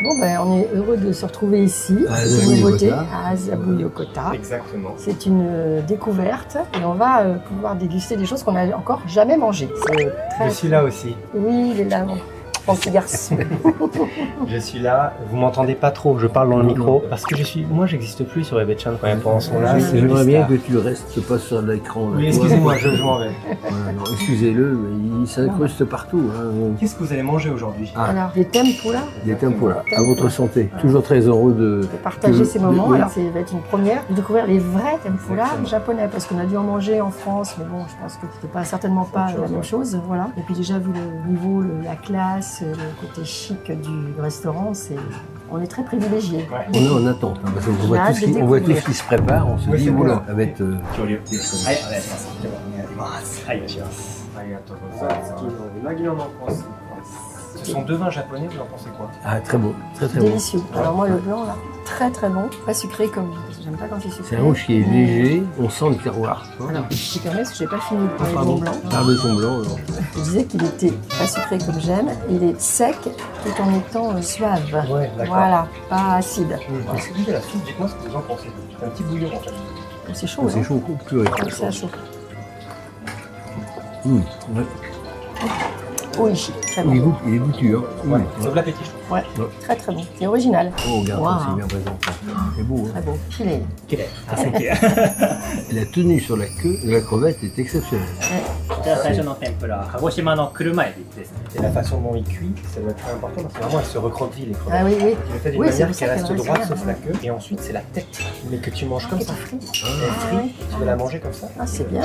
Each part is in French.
Bon, ben, on est heureux de se retrouver ici. C'est une nouveauté à Azabu Yokota. Exactement. C'est une découverte et on va pouvoir déguster des choses qu'on n'a encore jamais mangées. Je suis là aussi. Oui, il est là, mon petit garçon. Je suis là. Vous m'entendez pas trop, je parle dans le micro. Parce que moi, j'existe plus sur Ebetchan quand même pendant son live. J'aimerais bien que tu restes pas sur l'écran. Oui, excusez-moi, je m'en vais. Excusez-le, mais il s'incruste partout. Hein. Qu'est-ce que vous allez manger aujourd'hui? Alors, des tempura. Des tempura, à votre santé. Toujours très heureux de partager ces moments. Oui. Alors, ça va être une première de découvrir les vrais tempura japonais, parce qu'on a dû en manger en France, mais bon, je pense que c'était pas certainement pas la même chose. Voilà. Et puis déjà, vu le niveau, la classe, le côté chic du restaurant, on est très privilégiés. On est en attente, hein, parce qu'on voit tout ce qui se prépare, on se dit, oula, ça va être... Ce sont deux vins japonais, vous en pensez quoi? Ah, très beau, très bon. Délicieux. Alors moi, le blanc, là, très bon, pas sucré comme... J'aime pas quand c'est sucré. C'est un rouge qui est léger, on sent le terroir. Alors, je te permets, parce que j'ai pas fini le pain blanc. Parmesan blanc. Je disais qu'il était pas sucré comme j'aime, il est sec tout en étant suave. Ouais, d'accord. Voilà, pas acide. C'est dit de la fille, dites-moi ce que vous en pensez. C'est un petit bouillon en fait. C'est chaud, C'est chaud, purée. C'est chaud. Ouais. Oishi, très bon. Il est goûtu, hein. Ouais, c'est de l'appétit, je trouve. Ouais, très bon. C'est original. Oh, regarde, Wow. c'est bien présent. C'est beau, hein. Très beau. Filet. La tenue sur la queue de la crevette est exceptionnelle. Et la façon dont il cuit, ça doit être très important parce que vraiment elle se recroqueville les crevettes. Ah oui, oui. Il le fait d'une Oui, manière c'est qui reste pour ça droite qu'elle sauf reste la bien. queue. Et ensuite c'est la tête, mais que tu manges comme ça. frit. Elle est frite, tu vas la manger comme ça. Ah, c'est bien.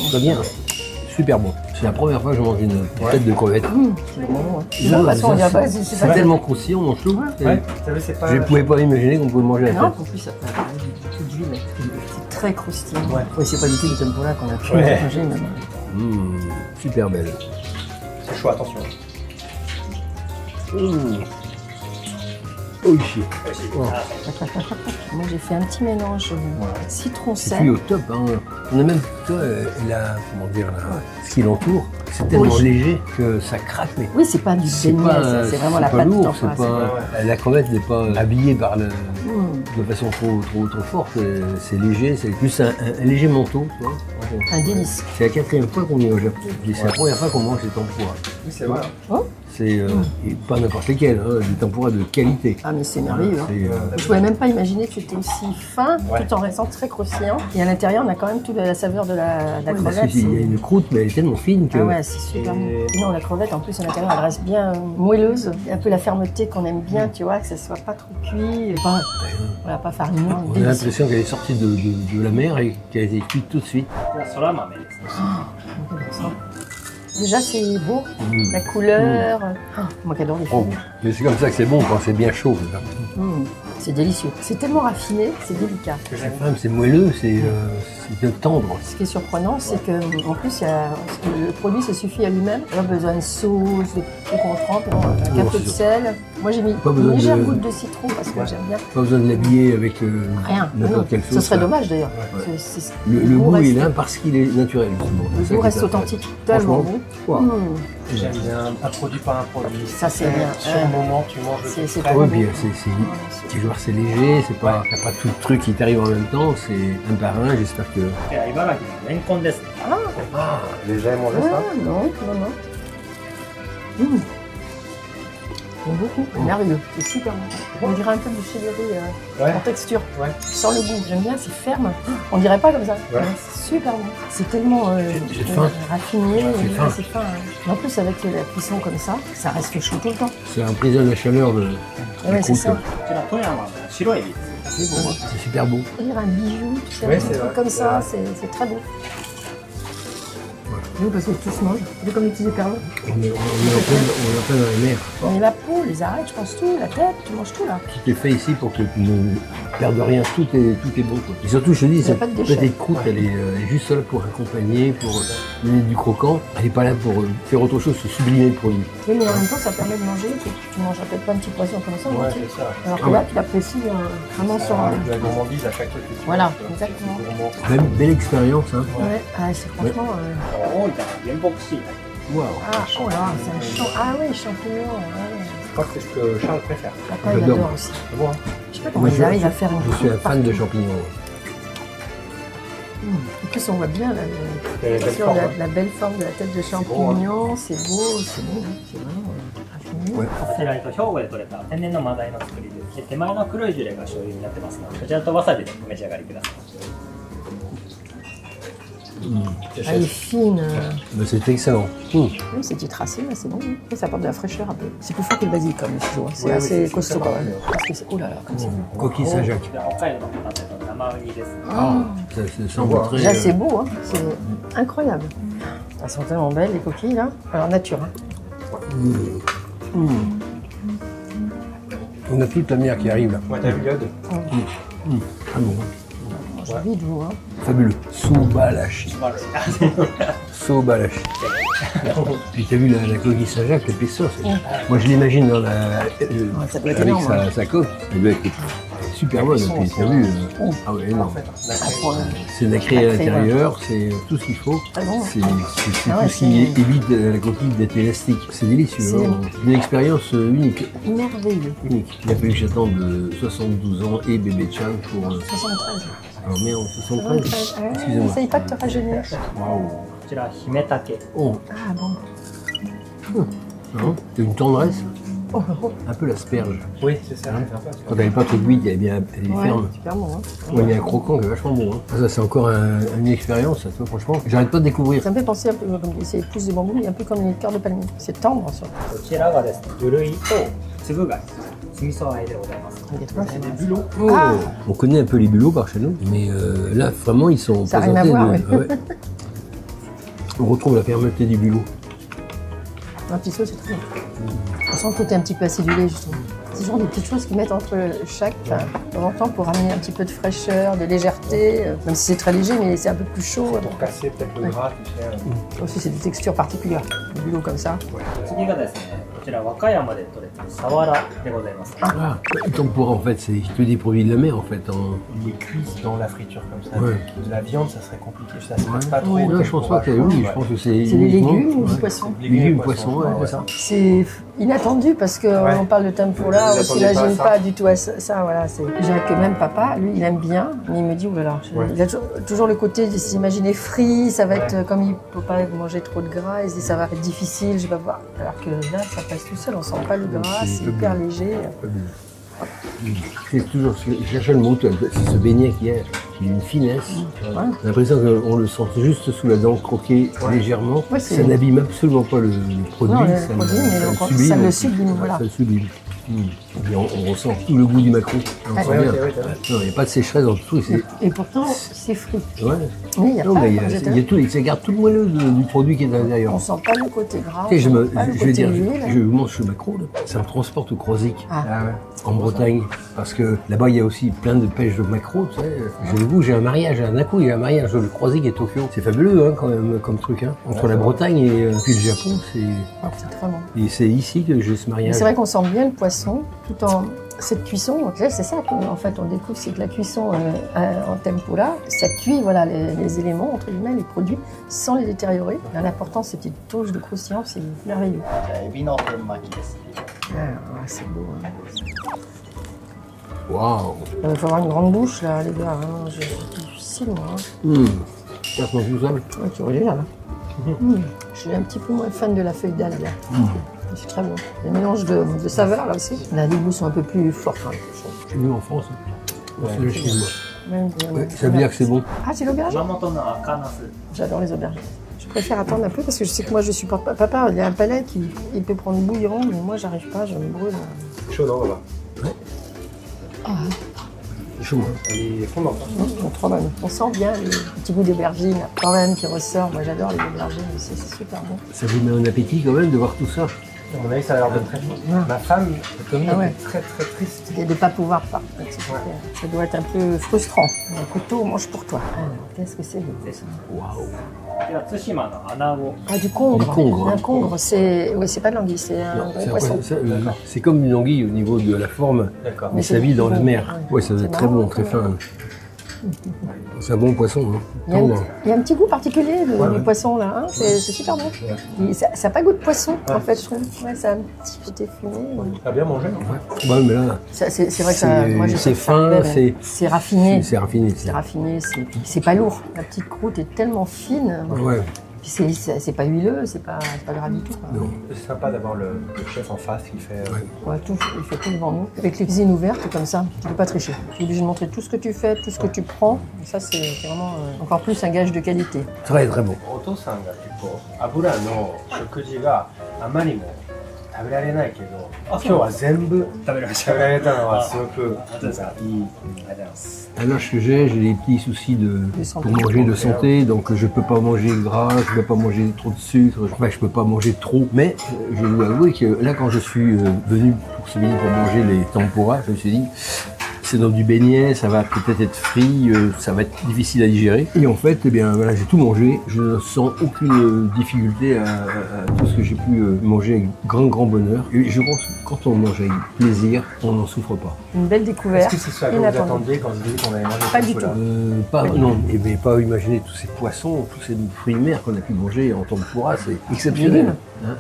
Très bien. Super bon. C'est la première fois que je mange une tête de crevette. C'est bon. De toute façon, on dirait pas. C'est tellement croustillant, mon chou. Ouais, vous savez, c'est pas. Je ne pouvais pas imaginer qu'on pouvait manger la Non, tête. en plus, ça fait du tout d'huile. C'est très croustillant. Ouais. Oui, c'est pas du tout du tempura qu'on a pu Ouais. manger, même. Super belle. C'est chaud, attention. Oishi. Moi, j'ai fait un petit mélange citron C'est sel. puis au top. Hein. On a même, toi, comment dire, ce qui l'entoure, c'est tellement Oui. léger que ça craque. Mais Oui, c'est pas du beignet, ça, c'est vraiment la pas pâte lourd, tempura, c'est pas, la crevette n'est pas habillée par de façon trop forte. C'est léger, c'est plus un léger manteau. Tu vois. un délice. C'est la quatrième fois qu'on est au Japon. C'est la première fois qu'on mange des tempura. Oui, c'est vrai. Oh. C'est et pas n'importe lesquels, hein, des tempura de qualité. Ah, mais c'est merveilleux. Hein. C'est, Je pouvais même pas imaginer que c'était aussi fin, tout en restant très croustillant. Et à l'intérieur, on a quand même toute la saveur de la parce crevette. qu'il y a une croûte, mais elle est tellement fine que... Ah ouais, c'est super bon. Non, la crevette, en plus, à l'intérieur, elle reste bien moelleuse. Un peu la fermeté qu'on aime bien, tu vois, que ça soit pas trop cuit, pas farineux. On a l'impression qu'elle est sortie de la mer et qu'elle a été cuite tout de suite. Déjà, c'est beau, la couleur. Moi qui adore les Oh, films. mais c'est comme ça que c'est bon quand c'est bien chaud. C'est délicieux. C'est tellement raffiné, c'est délicat. C'est moelleux, c'est tendre. Ce qui est surprenant, c'est qu'en plus, le produit se suffit à lui-même. Pas besoin de sauce, de trucs qu'on trempe, un peu de sel. Moi, j'ai mis une légère goutte de citron parce que j'aime bien. Pas besoin de l'habiller avec Rien. n'importe quelle sauce. Ce serait dommage d'ailleurs. Le goût est là parce qu'il est naturel. Le goût reste authentique, tellement bon. J'aime bien un produit par un produit. Ça, c'est bien. Sur le moment, tu manges le C'est frais. Oui, bien, tu vois, c'est léger, c'est pas, t'as pas tout le truc qui t'arrive en même temps, c'est un par un, j'espère que... Ah, déjà mangé ça? Non. J'aime beaucoup, merveilleux, c'est super bon. On dirait un peu du céleri en texture. Ouais. Sans le goût, j'aime bien, c'est ferme. On dirait pas comme ça. Ouais. C'est super bon. C'est tellement raffiné, c'est fin. Et en plus, avec la cuisson comme ça reste chaud tout le temps. Ça emprisonne la chaleur de la c'est croûte. ça. C'est bon, c'est super beau. On dirait un bijou, tu sais, Ouais, un c'est truc vrai. comme ça, c'est très beau. Oui, parce que tout se mange. C'est comme les petits éperlons. On est en plein dans la mer. On est la peau, les arêtes, je pense tout, la tête, tu manges tout là. Tout est fait ici pour que tu ne perdes rien, tout est bon. Quoi. Et surtout, je te dis, Il y a cette pas de déchets. petite croûte, elle est juste là pour accompagner, pour donner du croquant. Elle n'est pas là pour faire autre chose que sublimer le produit. Oui, mais en même temps, ça permet de manger. Tu mangeras peut-être pas un petit poisson comme ça. Ouais, tu sais. c'est ça. Alors que là, tu l'apprécies vraiment sur un. De la gourmandise à chaque truc. que tu Voilà, manges. exactement. Gourmand. Belle expérience. Hein. Ouais, c'est franchement. Waouh. Ah, oh là, c'est un champ. Ah oui, champignons. Ouais. Je crois que c'est ce que Charles préfère. Papa, il J'adore. adore aussi. C'est bon, hein. Je sais pas comment ils arrivent à faire une Je suis un coupe fan de partout. champignons. En plus, on voit bien la, belle forme, hein. la belle forme de la tête de champignon. C'est beau, c'est beau. C'est vraiment raffiné. Ouais.こちら兵庫で採れた天然のマダイの作りで、手前の黒いジュレが醤油になってますので、こちらとわさびでお召し上がりください。 Ah, elle est fine. Mais c'est excellent. Oui, c'est du tracé, là, c'est bon. Et ça apporte de la fraîcheur un peu. C'est plus fort que le basilic, comme les ciseaux. C'est Oui, oui, assez c'est costaud très quand même. bon. Parce que c'est. Oh là là, comme ça. Coquille Saint-Jacques. こちら北海道のホタテの生ウニです。 Ah, ça semble très. Là, c'est beau, hein. C'est incroyable. Elles sont tellement belles, les coquilles, là. Alors, nature, hein. On a toute la mer qui arrive là. Ouais, t'as vu l'iode? Ah bon. J'ai envie de vous, hein. Fabuleux. Sobalashi. Sobalashi. Puis t'as vu la coquille Saint-Jacques, l'épaisseur. Moi je l'imagine dans ça doit être avec énorme, hein. sa coque. Elle doit être super bonne. Puis t'as vu. Ah ouais, non. C'est nacré à l'intérieur, c'est tout ce qu'il faut. Ah bon. C'est Ah ouais, tout ce qui évite la coquille d'être élastique. C'est délicieux. C'est- Hein. Une expérience unique. Merveilleux. Unique. Il a fallu que j'attende 72 ans et bébé Chan pour. 73. Alors merde, 73. 73. Ouais, Excusez-moi. essaye pas de te rajeunir. Waouh. こちら姫竹。 Oh, Ah bon. hein, c'est une tendresse. Oh, oh. Un peu l'asperge. Oui, c'est ça. c'est un peu ça. Quand elle n'est pas trop cuite, elle est Ouais, ferme. super bon, hein. Il y a un croquant qui est vachement bon. Hein. Ça, c'est encore une expérience, ça, toi, franchement. J'arrête pas de découvrir. Ça me fait penser un peu, comme c'est pousses de bambou, mais un peu comme les cœurs de palmier. C'est tendre, ça. こちらがですね、魚類と粒貝、酢味噌和えでございます。 Il y a trois, c'est des bulots. Oh. Ah. On connaît un peu les bulots par chez nous, mais là, vraiment, ils sont Ça a rien à présentés. voir, Ah ouais. On retrouve la fermeté du bulot. Un petit saut, c'est très bon. On sent le côté un petit peu acidulé, justement. C'est genre des petites choses qu'ils mettent entre chaque, enfin, de temps en temps, pour ramener un petit peu de fraîcheur, de légèreté. Même si c'est très léger, mais c'est un peu plus chaud. Pour casser peut-être le gras, tu sais. Aussi, c'est des textures particulières. Du bulot comme ça. 次がですね、こちら和歌山で採れたサワラでございます。 Ah, le tempura, en fait, c'est que des produits de la mer, en fait. Il est cuit dans la friture comme ça. Ouais. De la viande, ça serait compliqué. Ça se passe pas trop. Oui, au non, je pense pas que tempura, oui, ouais. je pense que c'est. C'est les uniquement- légumes ou du Ouais. poisson? Légumes, poissons, ouais, c'est ça. C'est inattendu parce qu'on Ouais. parle de tempura, Vous on attendez pas à s'imagine ça. pas du tout à ça. Voilà, c'est. Je dirais que même papa, lui, il aime bien, mais il me dit, oulala, Ouais. il a toujours le côté de s'imaginer frit, ça va Ouais. être comme il peut pas manger trop de gras, il se dit ça va être difficile, je vais pas pouvoir. Alors que là, ça passe tout seul, on sent pas le gras, C'est c'est hyper léger. C'est toujours, je cherchais le mot, c'est ce beignet qui a une finesse. Ouais. J'ai l'impression qu'on le sent juste sous la dent croquer légèrement. Ouais, c'est- Ça n'abîme absolument pas le produit. Non, le ça produit, mais le au contraire, sublime. ça le sublime, Ouais, voilà. Ça le sublime. Et on ressent tout le goût du maquereau. On sent Ouais, bien. ok, ouais, t'as Non, il n'y a pas de sécheresse dans tout. Et pourtant, c'est frit. Ouais. Mais il n'y a Non, pas, mais il y comme a, j'étais il y a tout, ça garde tout le moelleux du produit qui est à l'intérieur. on sent pas le côté gras, Tu sais, on sent pas le je côté veux dire, huile. je mange ce maquereau, là, ça me transporte au Croisic, Ah. Ah ouais. en Bretagne, parce que là-bas il y a aussi plein de pêches de maquereau, tu sais. J'ai un mariage, d'un coup il y a un mariage le Croisic et Tokyo. C'est fabuleux, hein, quand même, comme truc, hein. Entre la Bretagne et puis le Japon, C'est très bon. et c'est ici que j'ai ce Mais mariage. c'est vrai qu'on sent bien le poisson tout en cette cuisson. C'est ça qu'en fait on découvre, c'est que la cuisson en tempura, ça cuit voilà les éléments entre guillemets, les produits sans les détériorer. En apportant ces petites touches de croustillant, c'est merveilleux. エビの天巻きです。 C'est beau. Hein. Waouh. Il faut avoir une grande bouche là, les gars. Hein. C'est difficile moi. Hein. Carte tout seul. Ouais, c'est original. Hein. Je suis un petit peu moins fan de la feuille d'algue. C'est très bon. Le mélange de saveurs là aussi. Là, les goûts sont un peu plus forts. Hein. Chez nous en France, hein. C'est le chinois. Ouais, Ouais, ça veut dire que c'est bon. Ah, c'est l'aubergine. 熊本の赤ナス。 J'adore les aubergines. Je préfère attendre un peu parce que je sais que moi je supporte pas. Papa, il y a un palais qui il peut prendre bouillon, mais moi j'arrive pas, je me brûle. Chaud, non, voilà. C'est chaud, hein. Elle est fondante. Hein. Non, trop bonne. On sent bien le petit goût d'aubergine quand même qui ressort. Moi j'adore les aubergines, c'est super bon. Ça vous met un appétit quand même de voir tout ça. À mon avis, ça a l'air d'être très chaud. Ma femme, Tommy, Ah ouais. est très très triste. Et de ne pas pouvoir pas. Ça doit être un peu frustrant. Un couteau, mange pour toi. Alors, qu'est-ce que c'est beau ça. Waouh. では対馬の穴子。 Ah, du congre. Du congre. Un congre, c'est. Oui, c'est pas de l'anguille, c'est un Non, gros c'est poisson. c'est comme une anguille au niveau de la forme, D'accord. mais ça vit dans la mer. Ouais, Ouais, ça doit c'est être très marrant, bon, très quand fin. C'est un bon poisson. Hein. Il y a un petit goût particulier du poisson là, hein. C'est super bon. Et ça n'a pas goût de poisson en fait, je trouve. Ouais, ça a un petit côté fumé. T'as bien mangé, Ouais, mais là, c'est vrai que moi j'ai c'est fin, c'est raffiné. C'est raffiné. C'est raffiné, c'est pas lourd. La petite croûte est tellement fine. Ouais. C'est pas huileux, c'est pas gras du tout. Non. C'est sympa d'avoir le chef en face qui fait... Ouais, tout, il fait tout devant nous. Avec les cuisines ouvertes comme ça, tu peux pas tricher. Tu es obligé de montrer tout ce que tu fais, tout ce que tu prends. Et ça, c'est vraiment encore plus un gage de qualité. Très très bon. お父さんが結構油の食事があまりも食べられないけど、今日は全部食べられました。食べられたのはすごくあとですか。いい。ありがとうございます。 À l'âge que j'ai des petits soucis pour manger de santé, donc je peux pas manger gras, je peux pas manger trop de sucre, enfin je peux pas manger trop. Mais je dois avouer que là, quand je suis venu pour ce midi pour manger les tempura, je me suis dit, c'est dans du beignet, ça va peut-être être frit, ça va être difficile à digérer. Et en fait, eh bien voilà, j'ai tout mangé, je ne sens aucune difficulté à tout ce que j'ai pu manger avec grand bonheur. Et je pense que quand on mange avec plaisir, on n'en souffre pas. Une belle Est-ce découverte. que c'est ça que vous attendiez quand vous dites qu'on avait mangé Pas ce du coup-là? Non, mais pas imaginer tous ces poissons, tous ces fruits de mer qu'on a pu manger en tempura, c'est exceptionnel. Hein,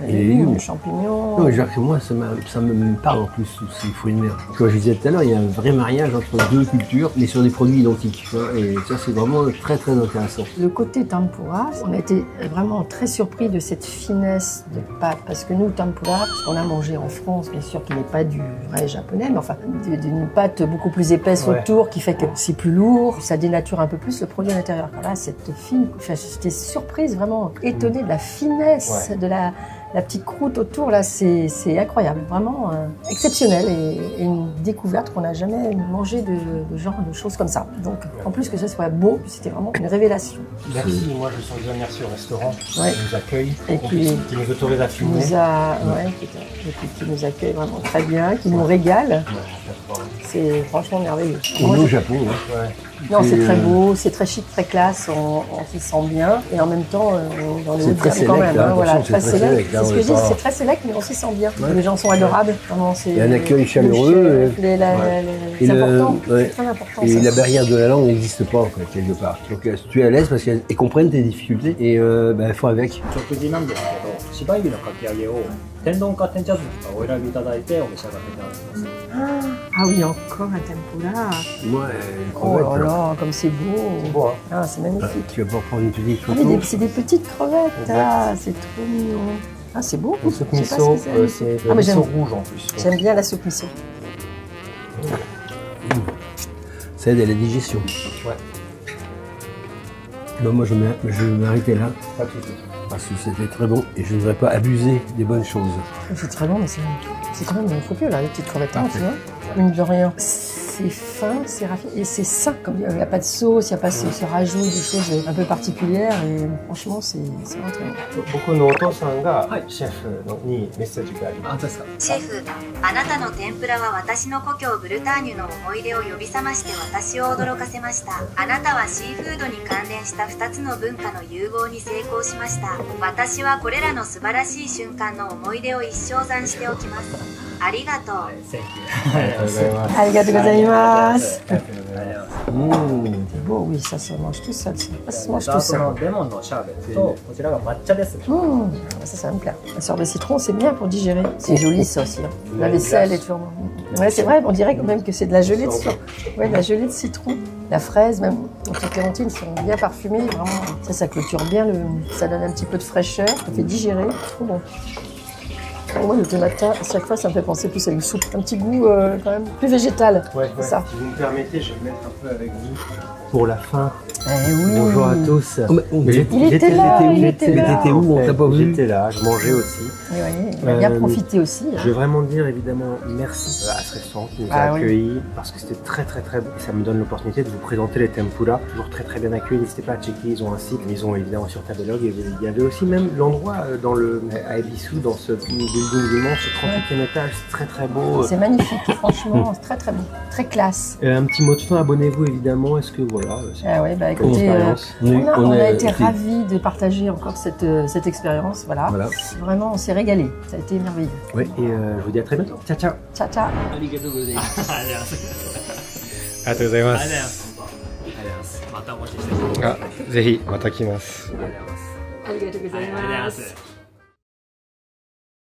et les légumes. Les champignons. Non, Jacques, moi, ça me parle en plus, tous ces fruits de mer. Comme je disais tout à l'heure, il y a un vrai mariage entre deux cultures, mais sur des produits identiques. Et ça, c'est vraiment très intéressant. Le côté tempura, on a été vraiment très surpris de cette finesse de pâte. Parce que nous, tempura, ce qu'on a mangé en France, bien sûr, qui n'est pas du vrai japonais, mais enfin, d'une pâte beaucoup plus épaisse autour, qui fait que c'est plus lourd, ça dénature un peu plus le produit à l'intérieur. Là, cette fine, enfin, j'étais surprise, vraiment étonnée de la finesse, de la petite croûte autour, là, c'est incroyable, vraiment exceptionnel et une découverte qu'on n'a jamais mangé de genre de choses comme ça. Donc, en plus que ça soit beau, c'était vraiment une révélation. Merci, moi je sens bien merci au restaurant qui nous accueille, et puis, qui nous autorise à filmer. Qui nous accueille vraiment très bien, qui nous régale. C'est franchement merveilleux. On est au Japon, hein. Non, c'est très beau, c'est très chic, très classe, on s'y sent bien. Et en même temps, dans les hautes gammes quand même. Hein, voilà, très select. C'est ce que je dis, c'est très select, mais on s'y sent bien. Les gens sont adorables. Il y a un accueil chaleureux. C'est important, c'est très important. Et la barrière de la langue n'existe pas, en fait, quelque part. Donc tu es à l'aise parce qu'ils comprennent tes difficultés et il faut avec. 食事なんですけど、柴指のかき揚げを天丼か天茶漬けかお選びいただいてお召し上がりいただきます。 Ah oui, encore un tempura. Ouais, oh là là, comme c'est beau. C'est beau, hein. Ah, c'est magnifique. Tu vas pas prendre une petite Ah, photo. c'est des petites crevettes. Ah, c'est trop mignon. Ah, c'est beau. La soupe Je sais pas miso, ce que c'est Ah, mais miso rouge en plus. J'aime bien la soupe miso. Ça aide à la digestion. Ouais. Bon, moi, je vais m'arrêter là Pas tout de suite. parce que c'était très bon et je ne voudrais pas abuser des bonnes choses. C'est très bon, mais c'est quand même trop peu là, les petites crevettes, hein, tu vois. Une de rien. C'est fin, c'est raffiné et c'est sain. Comme il n'y a pas de sauce, il n'y a pas ce rajout de choses un peu particulières et franchement, c'est vraiment très bon. 僕のお父さんがシェフにメッセージがあります。シェフ、あなたの天ぷらは私の故郷ブルターニュの思い出を呼び覚まして私を驚かせました。あなたはシーフードに関連した2つの文化の融合に成功しました。私はこれらの素晴らしい瞬間の思い出を一生残しておきます。ありがとう。ありがとうございます。ありがとうございます。ありがとうございます。C'est beau, oui, ça se mange tout seul. Ça se mange tout そ seul. のレモンのシャーベットとこちらが抹茶ですね。 Ça me plaît. La sorte de citron, c'est bien pour digérer. C'est joli ça aussi. Hein. La vaisselle est toujours. Ouais, c'est vrai, on dirait quand même que c'est de la gelée de citron. Ouais, de la gelée de citron. La fraise, même. Donc les clémentines sont bien parfumées. Vraiment, ça clôture bien ça donne un petit peu de fraîcheur. Ça fait digérer. Trop bon. Moi, le thé matin, à chaque fois, ça me fait penser plus à une soupe. Un petit goût quand même plus végétal. Ouais, C'est ça. Si vous me permettez, je vais me mettre un peu avec vous pour la fin. Eh oui. Bonjour à tous. Il était là, il était Mais là. t'étais où? On t'a pas vu? J'étais là, je mangeais aussi. Et ouais, il a bien profité aussi. Hein. Je vais vraiment dire évidemment merci à ce restaurant qui nous a accueillis parce que c'était très bon et ça me donne l'opportunité de vous présenter les tempura, toujours très bien accueillis. N'hésitez pas à checker, ils ont un site, ils ont évidemment sur Tabelog. Il y avait aussi même l'endroit à Ebisu, dans ce building immense, ce 38e étage, c'est très beau. C'est magnifique, franchement, c'est très beau, très classe. Un petit mot de fin, abonnez-vous évidemment. Est-ce que voilà, Ah ouais, bah écoutez, on a été ravis de partager encore cette expérience. Voilà. Vraiment, on s'est régalé. Ça a été merveilleux. Oui, et je vous dis à très bientôt. Ciao, ciao. Ciao, ciao. ありがとうございます。たお持ちしてます。ぜひまた来ます。ありがとうございます。